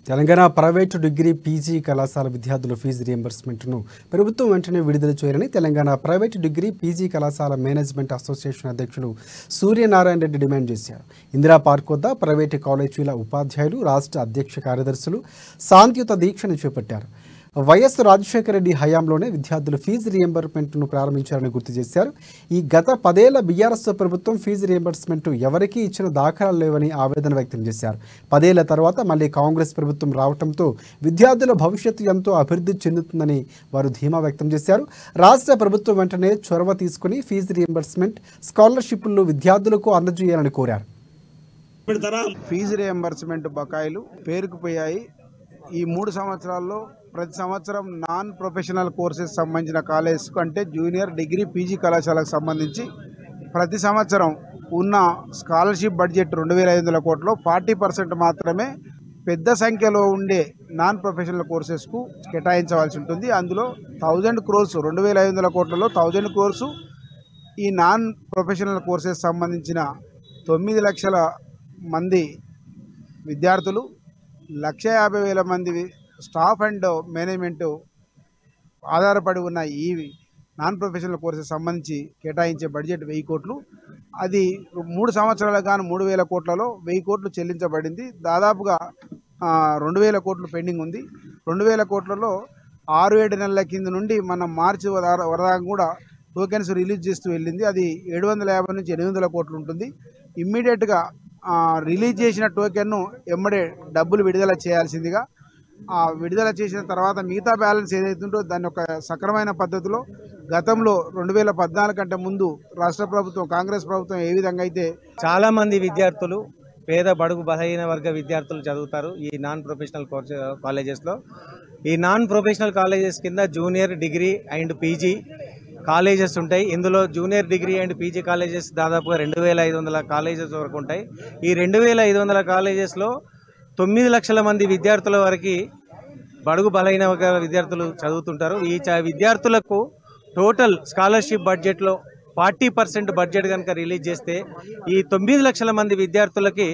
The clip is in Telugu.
తెలంగాణ ప్రైవేటు డిగ్రీ పీజీ కళాశాల విద్యార్థుల ఫీజు రియంబర్స్మెంట్ను ప్రభుత్వం వెంటనే విడుదల చేయాలని తెలంగాణ ప్రైవేటు డిగ్రీ పీజీ కళాశాల మేనేజ్మెంట్ అసోసియేషన్ అధ్యక్షులు సూర్యనారాయణ రెడ్డి డిమాండ్ చేశారు. ఇందిరా పార్క్ వద్ద ప్రైవేటు కాలేజీల ఉపాధ్యాయులు, రాష్ట్ర అధ్యక్ష కార్యదర్శులు శాంతియుత దీక్షను చేపట్టారు. వైఎస్ రాజశేఖర రెడ్డి హయాంలోనే విద్యార్థులు ఫీజు రియంబర్స్మెంట్ను ప్రారంభించారని గుర్తు చేశారు. ఈ గత 10 ఏళ్ల బీఆర్ఎస్ ప్రభుత్వం ఫీజు రియంబర్స్మెంట్ ఎవరికీ ఇచ్చిన దాఖలాలు లేవని ఆవేదన వ్యక్తం చేశారు. 10 ఏళ్ల తర్వాత మళ్ళీ కాంగ్రెస్ ప్రభుత్వం రావడంతో విద్యార్థుల భవిష్యత్తు ఎంతో అభివృద్ధి చెందుతుందని వారు ధీమా వ్యక్తం చేశారు. రాష్ట్ర ప్రభుత్వం వెంటనే చొరవ తీసుకుని ఫీజు రియంబర్స్మెంట్, స్కాలర్షిప్లు విద్యార్థులకు అందజేయాలని కోరారు. ఫీజు రియంబర్స్మెంట్ బకాయిలు పేరుకుపోయాయి. ఈ 3 సంవత్సరాల్లో ప్రతి సంవత్సరం నాన్ ప్రొఫెషనల్ కోర్సెస్ సంబంధించిన కాలేజ్ అంటే జూనియర్, డిగ్రీ, పీజీ కళాశాలకు సంబంధించి ప్రతి సంవత్సరం ఉన్న స్కాలర్షిప్ బడ్జెట్ 2500 కోట్లలో 40% మాత్రమే పెద్ద సంఖ్యలో ఉండే నాన్ ప్రొఫెషనల్ కోర్సెస్కు కేటాయించవలసి ఉంటుంది. అందులో 1000 crores 2500 కోట్లలో 1000 crores ఈ నాన్ ప్రొఫెషనల్ కోర్సెస్ సంబంధించిన 9 లక్షల మంది విద్యార్థులు, 1,50,000 మంది స్టాఫ్ అండ్ మేనేజ్మెంట్ ఆధారపడి ఉన్న ఈ నాన్ ప్రొఫెషనల్ కోర్సెస్ సంబంధించి కేటాయించే బడ్జెట్ 1000 కోట్లు. అది 3 సంవత్సరాలకు గాను 3,000 కోట్లలో 1000 కోట్లు చెల్లించబడింది. దాదాపుగా 2,000 కోట్లు పెండింగ్ ఉంది. 2,000 కోట్లలో 6-7 నెలల కింద నుండి మన మార్చి వరదాకా కూడా టోకెన్స్ రిలీజ్ చేస్తూ వెళ్ళింది. అది 750 నుంచి 800 కోట్లు ఉంటుంది. ఇమ్మీడియట్గా రిలీజ్ చేసిన టోకెన్ను ఎమ్మడే డబ్బులు విడుదల చేయాల్సిందిగా, విడుదల చేసిన తర్వాత మిగతా బ్యాలెన్స్ ఏదైతుందో దాన్ని ఒక సక్రమైన పద్ధతిలో గతంలో 2014 కంటే ముందు రాష్ట్ర ప్రభుత్వం, కాంగ్రెస్ ప్రభుత్వం ఏ విధంగా అయితే చాలా మంది విద్యార్థులు, పేద బడుగు బలహీన వర్గ విద్యార్థులు చదువుతారు ఈ నాన్ ప్రొఫెషనల్ కాలేజెస్లో. ఈ నాన్ ప్రొఫెషనల్ కాలేజెస్ కింద junior, degree and PG colleges ఉంటాయి. ఇందులో junior, degree and PG colleges దాదాపుగా 2,500 కాలేజెస్ వరకు ఉంటాయి. ఈ 2,500 కాలేజెస్లో 9 లక్షల మంది విద్యార్థుల వరకు బడుగు బలైన విద్యార్థులు చదువుతుంటారు. ఈ విద్యార్థులకు టోటల్ స్కాలర్షిప్ బడ్జెట్లో 40% బడ్జెట్ కనుక రిలీజ్ చేస్తే ఈ 9 లక్షల మంది విద్యార్థులకి